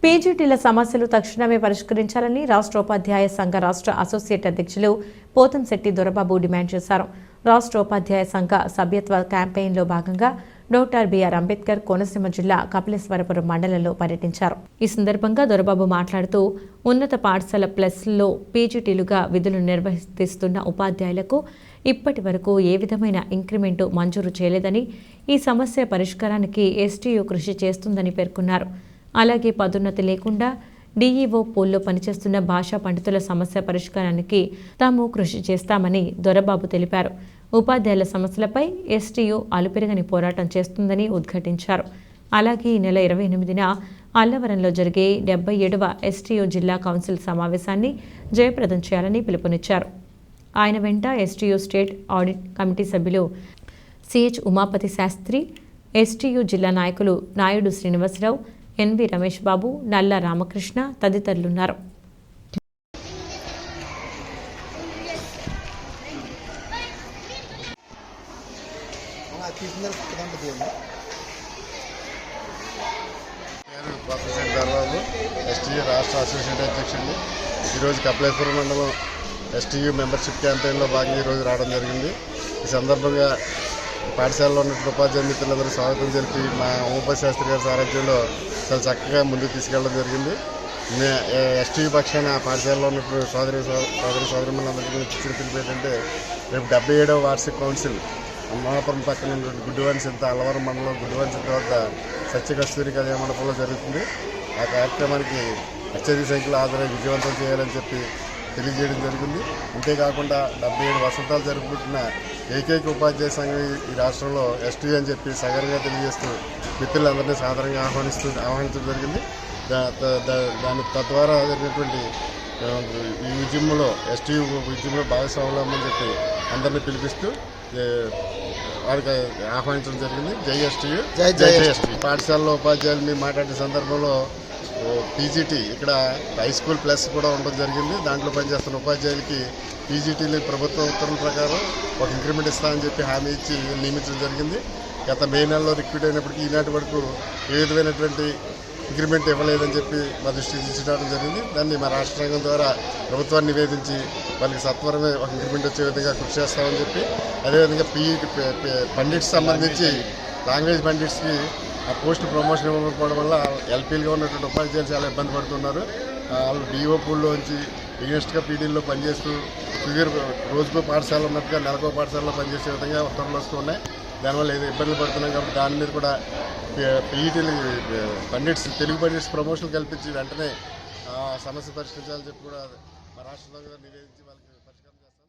పీజీటీల సమస్యలు తక్షణమే పరిష్కరించాలని రాష్ట్ర ఉపాధ్యాయ సంఘ రాష్ట్ర అసోసియేట్ అధ్యక్షులు పోతంశెట్టి దొరబాబు డిమాండ్ చేశారు. రాష్ట్ర ఉపాధ్యాయ సంఘ సభ్యత్వ క్యాంపెయిన్లో భాగంగా డాక్టర్ బిఆర్ అంబేద్కర్ కోనసీమ జిల్లా కపిలేశ్వరపురం మండలంలో పర్యటించారు. ఈ సందర్భంగా దొరబాబు మాట్లాడుతూ ఉన్నత పాఠశాల ప్లస్లో పీజీటీలుగా విధులు నిర్వహిస్తున్న ఉపాధ్యాయులకు ఇప్పటి వరకు ఏ విధమైన ఇంక్రిమెంటు మంజూరు చేయలేదని, ఈ సమస్య పరిష్కారానికి ఎస్టీయూ కృషి చేస్తుందని పేర్కొన్నారు. అలాగే పదోన్నతి లేకుండా డీఈఓ పూల్లో పనిచేస్తున్న భాషా పండితుల సమస్య పరిష్కారానికి తాము కృషి చేస్తామని దొరబాబు తెలిపారు. ఉపాధ్యాయుల సమస్యలపై ఎస్టీయూ అలుపెరగని పోరాటం చేస్తుందని ఉద్ఘాటించారు. అలాగే ఈ నెల 28న అల్లవరంలో జరిగే 77వ ఎస్టీయూ జిల్లా కౌన్సిల్ సమావేశాన్ని జయప్రదం చేయాలని పిలుపునిచ్చారు. ఆయన వెంట ఎస్టీయూ స్టేట్ ఆడిట్ కమిటీ సభ్యులు సిహెచ్ ఉమాపతి శాస్త్రి, ఎస్టీయూ జిల్లా నాయకులు నాయుడు శ్రీనివాసరావు, ఎన్వి రమేష్ బాబు, నల్ల రామకృష్ణ తదితరులున్నారు. దొరబాబు ఎస్టీయూ రాష్ట్ర అసోసియేట్ అధ్యక్షుడిని. ఈరోజు కపిలేశ్వరం మండలం ఎస్టీయూ మెంబర్షిప్ క్యాంపెయిన్లో భాగంగా ఈరోజు రావడం జరిగింది. ఈ సందర్భంగా పాఠశాలలో ఉన్నటువంటి ఉపాధ్యాయ మిత్రులందరూ స్వాగతం తెలిపి మా ఉమాపతి శాస్త్రి గారి సారథ్యంలో చాలా చక్కగా ముందుకు తీసుకెళ్ళడం జరిగింది. ఎస్టీయూ పక్షాన పాఠశాలలో ఉన్నటువంటి సోదరిమణులందరికీ ఇచ్చిన పిలుపు ఏంటంటే రేపు 77వ వార్షిక కౌన్సిల్ అమ్మాపురం పక్కన ఉన్నటువంటి గుడ్డివానిసింత అల్లవరం మండలం గుడ్డివానిసింత వద్ద సత్యకస్తూరి కళ్యాణ మండపంలో జరుగుతుంది. ఆ కార్యక్రమానికి అత్యధిక సంఖ్యలో హాజరై విజయవంతం చేయాలని చెప్పి తెలియజేయడం జరిగింది. అంతేకాకుండా 77 వసంతాలు జరుపుకుంటున్న ఏకైక ఉపాధ్యాయ సంఘం ఈ రాష్ట్రంలో ఎస్టీయూ అని చెప్పి సగర్వంగా తెలియజేస్తూ మిత్రులందరినీ సాధారణంగా ఆహ్వానించడం జరిగింది. దాని తద్వారా జరిగినటువంటి ఈ ఉద్యమంలో ఎస్టీయూ ఉద్యమంలో భాగస్వాములమని చెప్పి అందరినీ పిలిపిస్తూ వారికి ఆహ్వానించడం జరిగింది. జై ఎస్టీయూ, జై ఎస్టీయూ. పాఠశాలలో ఉపాధ్యాయులు మాట్లాడే సందర్భంలో పీజీటీ ఇక్కడ హై స్కూల్ ప్లస్ కూడా ఉండడం జరిగింది. దాంట్లో పనిచేస్తున్న ఉపాధ్యాయులకి పీజీటీలు ప్రభుత్వ ఉత్తర్వుల ప్రకారం ఒక ఇంక్రిమెంట్ ఇస్తామని చెప్పి హామీ ఇచ్చి నియమించడం జరిగింది. గత మే నెలలో రిక్రూట్ అయినప్పటికీ ఈనాటి వరకు ఏ విధమైనటువంటి ఇంక్రిమెంట్ ఇవ్వలేదని చెప్పి మా దృష్టికి తీసుకురావడం జరిగింది. దాన్ని మా రాష్ట్ర సంఘం ద్వారా ప్రభుత్వాన్ని నివేదించి వాళ్ళకి సత్వరమే ఒక ఇంక్రిమెంట్ వచ్చే విధంగా కృషి చేస్తామని చెప్పి, అదేవిధంగా పండిట్స్ సంబంధించి లాంగ్వేజ్ పండిట్స్కి ఆ పోస్ట్ ప్రమోషన్ ఇవ్వకపోవడం వల్ల ఎల్పీలుగా ఉన్నటువంటి ఉపాధ్యాయులు చాలా ఇబ్బంది పడుతున్నారు. వాళ్ళు డిఓ పూల్లోంచి ఎగ్నెస్ట్గా పీడీల్లో పనిచేస్తూ రోజుకో పాఠశాల ఉన్నట్టుగా నెలకో పాఠశాలలో పనిచేసే విధంగా ఉత్తర్వులు వస్తూ ఉన్నాయి. దానివల్ల ఏదో ఇబ్బందులు పడుతున్నాం కాబట్టి దాని మీద కూడా పీఈటీలు పండిట్స్ తెలుగు పండిట్స్ ప్రమోషన్లు కల్పించి వెంటనే సమస్య పరిష్కరించాలని చెప్పి కూడా మా రాష్ట్రంలో నివేదించి వాళ్ళకి పరిష్కారం చేస్తాం.